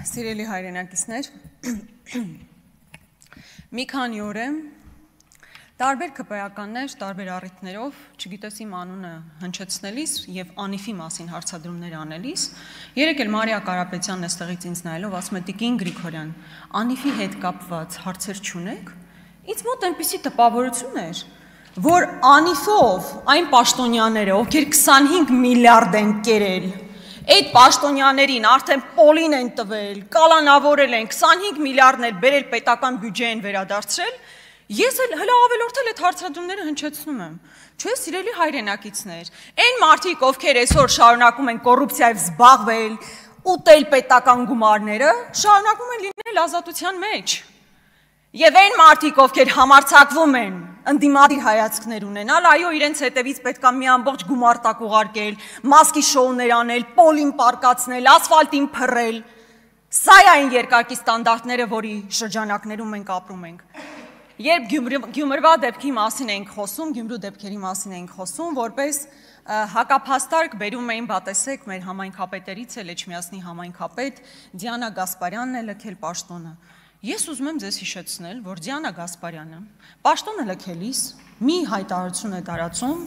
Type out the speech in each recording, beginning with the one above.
Սիրելի հայրենակիցներ, մի քանի օր է տարբեր քպեականներ, տարբեր առիթներով, չգիտես իմ անունը հնչեցնելիս եւ Անիֆի մասին հարցադրումներ անելիս, երեկ էլ Մարիա Կարապետյանն էստեղից ինձ նայելով ասում է Տիկին Գրիգորյան, Անիֆի հետ կապված հարցեր չունեք։ Ինձ մոտ այնպիսի տպավորություն էր, որ Անիֆով այն պաշտոնյաները, ովքեր 25 միլիարդ են կերել, այդ պաշտոնյաներին արդեն պոլին են տվել, կալանավորել են, 25 միլիարդներ բերել պետական բյուջե են վերադարձրել, ես էլ հլա ավելորդել այդ հարցադրումները հնչեցնում եմ, չէ՞ սիրելի հայրենակիցներ, այն մարդիկ, ովքեր այսօր շարունակում են կոռուպցիայով զբաղվել, ուտել պետական գումարները, շարունակում են լինել ազատության մեջ։ Եվ այն մարդիկ, ովքեր համարձակվում են ընդդիմադիր հայացքներ ունենալ, այո, իրենց հետևից պետք է մի ամբողջ գումար տակ ուղարկել, մասկի շոուներ անել, պոլին պարկացնել, ասֆալտին փռել։ Սա է այն երկակի ստանդարտները, որի շրջանակներում մենք ապրում ենք։ Երբ Գյումրվա դեպքի մասին էինք խոսում, Գյումրու դեպքերի մասին էինք խոսում, որպես հակափաստարկ բերում էին բատեսեք մեր համայնքապետերից էլ Էջմիածնի համայնքապետ Դիանա Գասպարյանն է լքել պաշտոնը։ Ես ուզում եմ ձեզ հիշեցնել, որ Դիանա Գասպարյանը պաշտոնը լքելիս մի հայտարարություն է տարածում,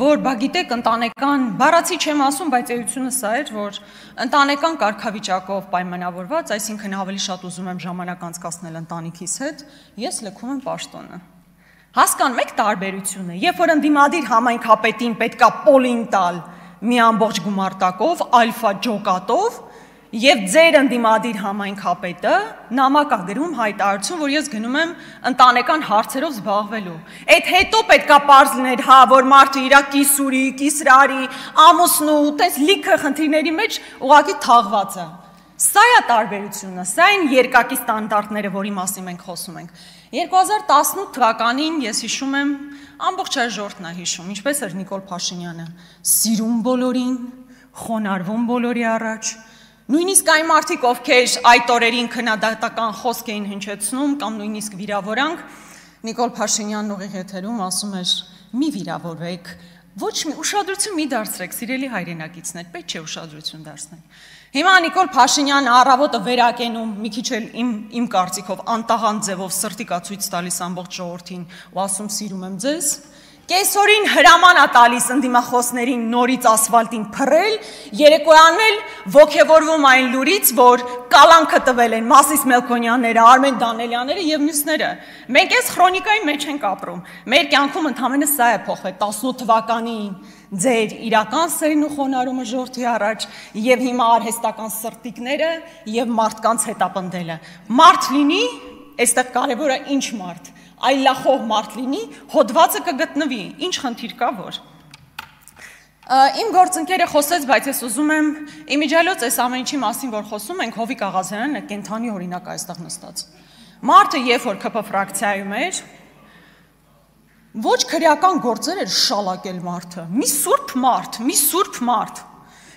որ բա գիտեք ընտանեկան, բառացի չեմ ասում, բայց էությունը սա էր, որ ընտանեկան կարգավիճակով պայմանավորված, այսինքն ավելի շատ ուզում եմ ժամանակ անցկасնել ընտանիքիս հետ, ես լքում եմ պաշտոնը։ Հասկանում եք տարբերությունը, երբ որ ընդդիմադիր համայնքապետին պետքա պոլին տալ մի ամբողջ գումարտակով, ալֆա ջոկատով, Եվ ձեր ընդդիմադիր համայնքապետը նամակ է գրում հայտարարություն, որ ես գնում եմ ընտանեկան հարցերով զբաղվելու։ Այդ հետո պետքա պարզ լիներ, հա, որ մարդը իր կիսուրի, կիսրարի, ամուսնու, տես լիքը խնդիրների մեջ ուղղակի թաղված է։ Սա է տարբերությունը, սա են երկակի ստանդարտները, որի մասին մենք խոսում ենք։ 2018 թվականին ես հիշում եմ, ամբողջ ժողովուրդն է հիշում, ինչպես էր Նիկոլ Փաշինյանը, սիրում բոլորին, խոնարհվում բոլորի առաջ։ Նույնիսկ այն մարդիկ, ովքեր այդ օրերին քննադատական խոսք էին հնչեցնում կամ նույնիսկ վիրավորանք, Նիկոլ Փաշինյանն ուղիղ եթերում ասում էր՝ մի վիրավորվեք, ոչ մի ուշադրություն մի դարձրեք, սիրելի հայրենակիցներ, պետք չէ ուշադրություն դարձնել։ Հիմա Նիկոլ Փաշինյանը առավոտը վերակենում, մի քիչ էլ իմ կարծիքով անտաղանդ ձևով սրտի կացույց տալիս ամբողջ ժողովրդին ու ասում սիրում եմ ձեզ։ Կեսօրին հրաման է տալիս ընդդիմախոսներին նորից ասֆալտին փռել, երեկոյանն էլ ոգևորվում այն լուրից, որ կալանքը տվել են Մասիս Մելքոնյանները, Արմեն Դանելյանները եւ մյուսները։ Մենք այս քրոնիկայի մեջ ենք ապրում։ Մեր կյանքում ընդհանրապես սա է փոխվել 18 թվականի ձեր իրական սերն ու խոնարհումը ժողովրդի առաջ եւ հիմա արհեստական սրտիկները եւ մարդկանց հետապնդելը։ Մարդ լինի, այստեղ կարևորը ինչ մարդ այլախոհ մարդ լինի, հոդվածը կգտնվի, ինչ խնդիր կա որ։ Իմ գործընկերը խոսեց, բայց ես ուզում եմ իմիջիալոց այս ամեն ինչի մասին, որ խոսում ենք, Հովիկ Աղազարյանն է կենթանի օրինակ այստեղ նստած։ Մարդը երբ որ ԿՊ ֆրակցիայում էր, ոչ քրեական գործեր էր շալակել մարդը, մի սուրբ մարդ։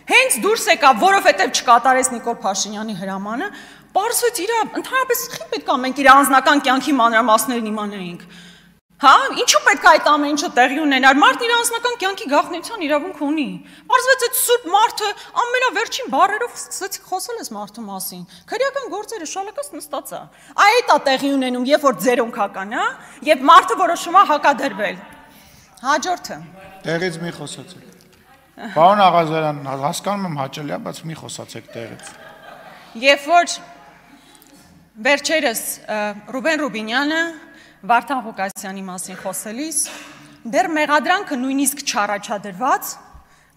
Հենց դուրս եկավ, որովհետև չկատարեց Նիկոլ Փաշինյանի հրամանը, պարզվեց իր ընդհանրապես խի պետք է մենք իր անձնական կյանքի մանրամասներն իմանայինք։ Հա, ինչու պետք է այդ ամեն ինչը տեղի ունենար։ Մարդն իր անձնական կյանքի գաղտնիության իրավունք ունի։ Պարզվեց այդ սուրբ մարդը ամենավերջին բառերով սկսեցիք խոսել այս մարդու մասին։ Քրեական գործերը շալակած նստած է։ Այդ է տեղի ունենում, երբ որ ձերոնքական, հա, եւ մարդը որոշում է հակադրվել։ Հաջորդը։ Տեղից մի խոսացեք։ Պարոն Աղազարյան, հասկանում եմ հաճելի է, բայց մի խոսացեք տեղից։ Երբ որ վերջերս Ռուբեն Ռուբինյանը Վարդան Ղուկասյանի մասին խոսելիս, դեռ մեղադրանքը նույնիսկ չառաջադրված,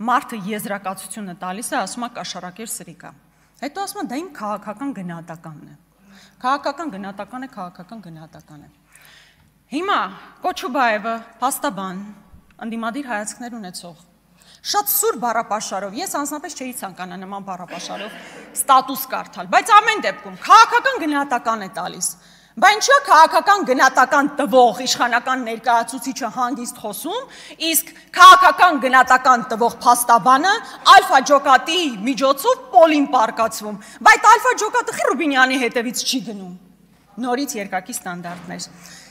մարդը եզրակացությունը տալիս է, ասում է կաշառակեր սրիկա։ Հետո ասում է դա իմ քաղաքական գնահատականն է։ Քաղաքական գնահատական է։ Հիմա Կոչուբաևը, փաստաբան, ընդդիմադիր հայացքներ ունեցող, շատ սուր բառապաշարով, ես անձնապես չէի ցանկանա նման բառապաշարով ստատուս կարդալ, բայց ամեն դեպքում քաղաքական գնահատական է տալիս։ Բայց ինչու է քաղաքական գնահատական տվող իշխանական ներկայացուցիչը հանգիստ խոսում, իսկ քաղաքական գնահատական տվող փաստաբանը ալֆա ջոկատի միջոցով պոլին պարկացվում, բայց ալֆա ջոկատը Ռուբինյանի հետևից չի գնում։ Նորից երկակի ստանդարտներ։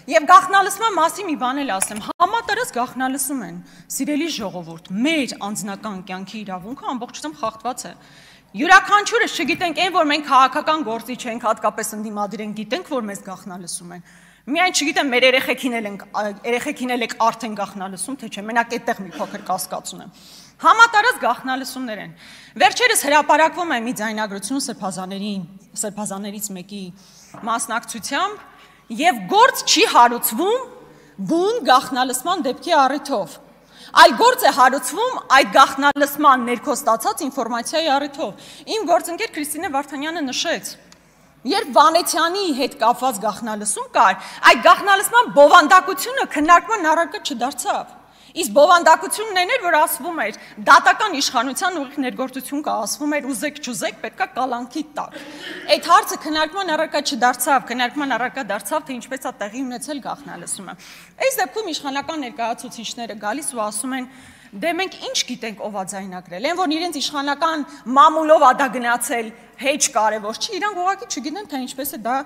Եվ գաղտնալսման մասին մի բան էլ ասեմ, համատարած գաղտնալսում են, սիրելի ժողովուրդ, մեր անձնական կյանքի իրավունքը ամբողջությամբ խախտված է։ Յուրաքանչյուրս չգիտենք այն, որ մենք քաղաքական գործի չենք, հատկապես ընդդիմադիր ենք, գիտենք, որ մեզ գաղտնալսում են։ Միայն չգիտեմ, մեր երեխեքին էլ եք արդեն գաղտնալսում, թե չէ, մենակ այդտեղ մի փոքր կասկած ունեմ։ Համատարած գաղտնալսումներ են։ Վերջերս հրապարակվում է մի ձայնագրություն սրբազաներից մեկի մասնակցությամբ եւ գործ չի հարուցվում բուն գաղտնալսման դեպքի առիթով։ Այլ գործ է հարուցվում այդ գաղտնալսման ներքո ստացած ինֆորմացիայի առիթով։ Իմ գործընկեր Քրիստինե Վարդանյանը նշեց, երբ Վանեցյանի հետ կապված գաղտնալսում կար, այդ գաղտնալսման բովանդակությունը քննարկման առարկա չդարձավ։ Իսկ բովանդակությունն էր, որ ասվում էր, դատական իշխանության ուղիղ ներգործություն կա, ասվում էր ուզեք չուզեք, պետքա կալանքի տակ։ Այդ հարցը քննարկման առարկա չդարձավ, քննարկման առարկա դարձավ, թե ինչպես է տեղի ունեցել գաղտնալսումը։ Այս դեպքում իշխանական ներկայացուցիչները գալիս ու ասում են, դե մենք ինչ գիտենք ով է ձայնագրել, այն որ իրենց իշխանական մամուլով ա դա գնացել, հեչ կարևոր չի, իրանք ուղղակի չգիտեն, թե ինչպես է դա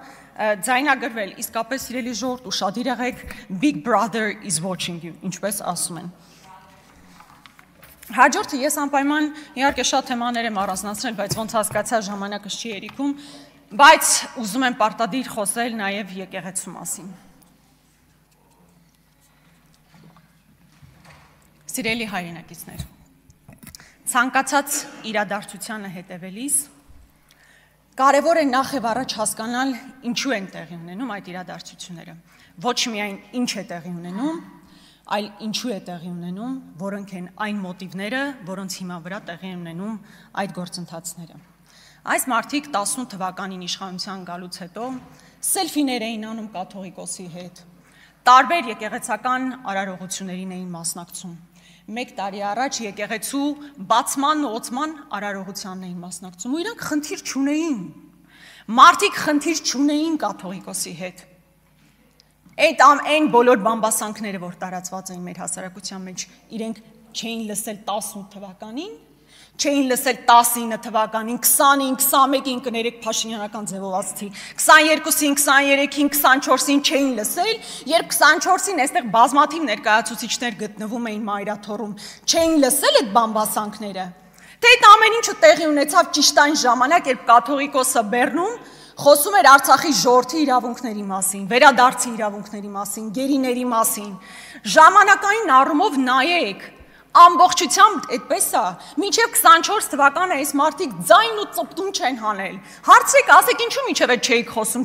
ձայնագրվել, իսկապես սիրելի ժողովուրդ, ուշադիր եղեք, Big Brother is watching you, ինչպես ասում են։ Հաջորդը ես անպայման իհարկե շատ թեմաներ եմ առանձնացրել, բայց ոնց հասկացա ժամանակս չի երիքում, բայց ուզում եմ պարտադիր խոսել նաև եկեղեցու մասին։ Սիրելի հայրենակիցներ, ցանկացած իրադարձությանը հետևելիս կարևոր է նախ եւ առաջ հասկանալ ինչու են տեղի ունենում այդ իրադարձությունները։ Ոչ միայն ինչ է տեղի ունենում, այլ ինչու է տեղի ունենում, որոնք են այն մոտիվները, որոնց հիման վրա տեղի են ունենում այդ գործընթացները։ Այս մարդիկ 18 թվականին իշխանության գալուց հետո սելֆիներ էին անում կաթողիկոսի հետ, տարբեր եկեղեցական արարողություններին էին մասնակցում։ Մեկ տարի առաջ եկեղեցու բացման ու օծման արարողությանն էին մասնակցում ու իրանք խնդիր չունեին։ Մարդիկ խնդիր չունեին կաթողիկոսի հետ։ Այդ այն բոլոր բամբասանքները, որ տարածված էին մեր հասարակության մեջ, իրենք չէին լսել 18 թվականին, չէին լսել 19 թվականին, 20-ին, 21-ին կներեք Փաշինյանական ձևով ասցի, 22-ին, 23-ին, 24-ին չէին լսել, երբ 24-ին այստեղ բազմաթիվ ներկայացուցիչներ գտնվում էին մայրաթոռում, չէին լսել այդ բամբասանքները։ Թե այդ ամեն ինչը տեղի ունեցավ ճիշտ այն ժամանակ, երբ կաթողիկոսը Բեռնում խոսում էր Արցախի ժողովրդի իրավունքների մասին, վերադարձի իրավունքների մասին, գերիների մասին։ Ժամանակային առումով նայեք, ամբողջությամբ այդպես է, մինչև 24 թվականը այս մարդիկ ձայն ու ծպտուն չեն հանել։ Հարցրեք, ասեք ինչու մինչև այդ չէիք խոսում,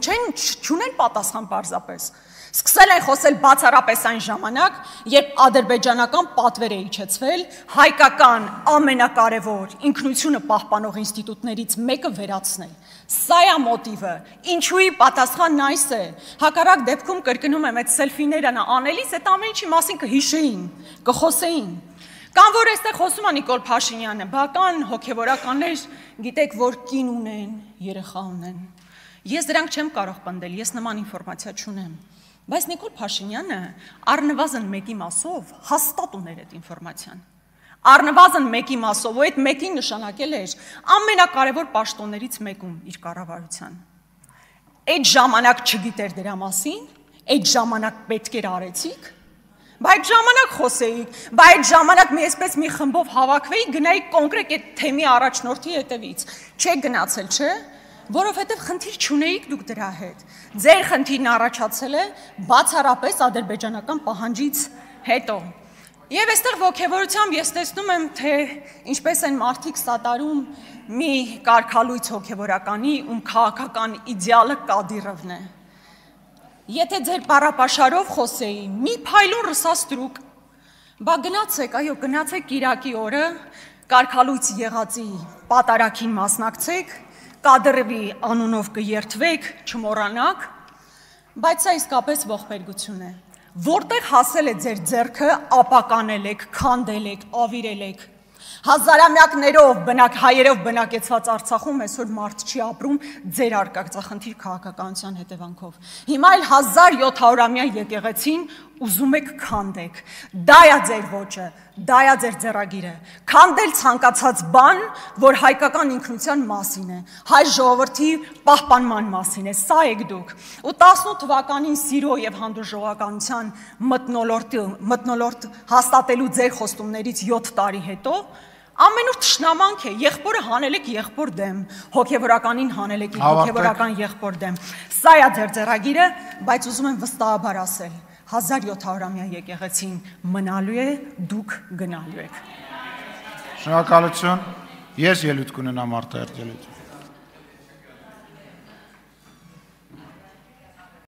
չունեն պատասխան պարզապես։ Սկսել են խոսել բացառապես այն ժամանակ, երբ ադրբեջանական պատվեր է իջեցվել, հայկական ամենակարևոր ինքնությունը պահպանող ինստիտուտներից մեկը վերացնել։ Սա է մոտիվը, ինչուի պատասխանն այս է, հակառակ դեպքում կրկնում եմ այդ սելֆիները անելիս, այդ ամեն ինչի մասին կհիշեին, կխոսեին։ Կամ որ այստեղ խոսում է Նիկոլ Փաշինյանը, բական հոգևորականներ գիտեք, որ կին ունեն, երեխա ունեն։ Ես դրանք չեմ կարող պնդել, ես նման ինֆորմացիա չունեմ։ Բայց Նիկոլ Փաշինյանը առնվազն մեկի մասով հաստատ ուներ այդ ինֆորմացիան։ Առնվազն մեկի մասով, ու այդ մեկին նշանակել էր ամենակարևոր պաշտոններից մեկում իր կառավարության։ Այդ ժամանակ չգիտեր դրա մասին, այդ ժամանակ պետք էր արեցիք, բայց ժամանակ խոսեիք, բայց ժամանակ մի այսպես մի խմբով հավաքվեիք, գնայիք կոնկրետ այդ թեմի առաջնորդի հետևից։ Չեք գնացել, չէ՞։ Որովհետև խնդիր չունեիք դուք դրա հետ։ Ձեր խնդիրն առաջացել է բացառապես ադրբեջանական պահանջից հետո։ Եվ այստեղ ոգևորությամբ ես տեսնում եմ, թե ինչպես են մարդիկ սատարում մի կարգալույց հոգևորականի, ում քաղաքական իդեալը Կադիրովն է։ Եթե ձեր բառապաշարով խոսեի, մի փայլուն ռսաստրուկ, բա գնացեք, այո, գնացեք Կիրակի օրը, կարգալույց եղածի պատարագին մասնակցեք, Կադիրովի անունով կերթվեք, չմոռանաք, բայց սա իսկապես ողբերգություն է։ Որտեղ հասել է ձեր ձեռքը, ապականել եք, քանդել եք, ավիրել եք։ Հազարամյակներով հայերով բնակեցված Արցախում այսօր մարդ չի ապրում ձեր արկածախնդիր քաղաքականության հետևանքով։ Հիմա էլ 1700-ամյա եկեղեցին ուզում եք քանդեք։ Դա է ձեր ոճը, դա է ձեր ձեռագիրը։ Քանդել ցանկացած բան, որ հայկական ինքնության մասին է, հայ ժողովրդի պահպանման մասին է, սա եք դուք։ Ու 18 թվականին սիրո եւ հանդուրժողականության մթնոլորտ հաստատելու ձեր խոստումներից 7 տարի հետո Ամենուր թշնամանք է, եղբորը հանել եք եղբոր դեմ, հոգևորականին հանել եք հոգևորական եղբոր դեմ։ Սա է ձեր ձեռագիրը, բայց ուզում եմ վստահաբար ասել, 1700-ամյա եկեղեցին մնալու է, դուք գնալու եք։ Շնորհակալություն։ Ես ելույթ կունենամ արտահերտ ելույթ։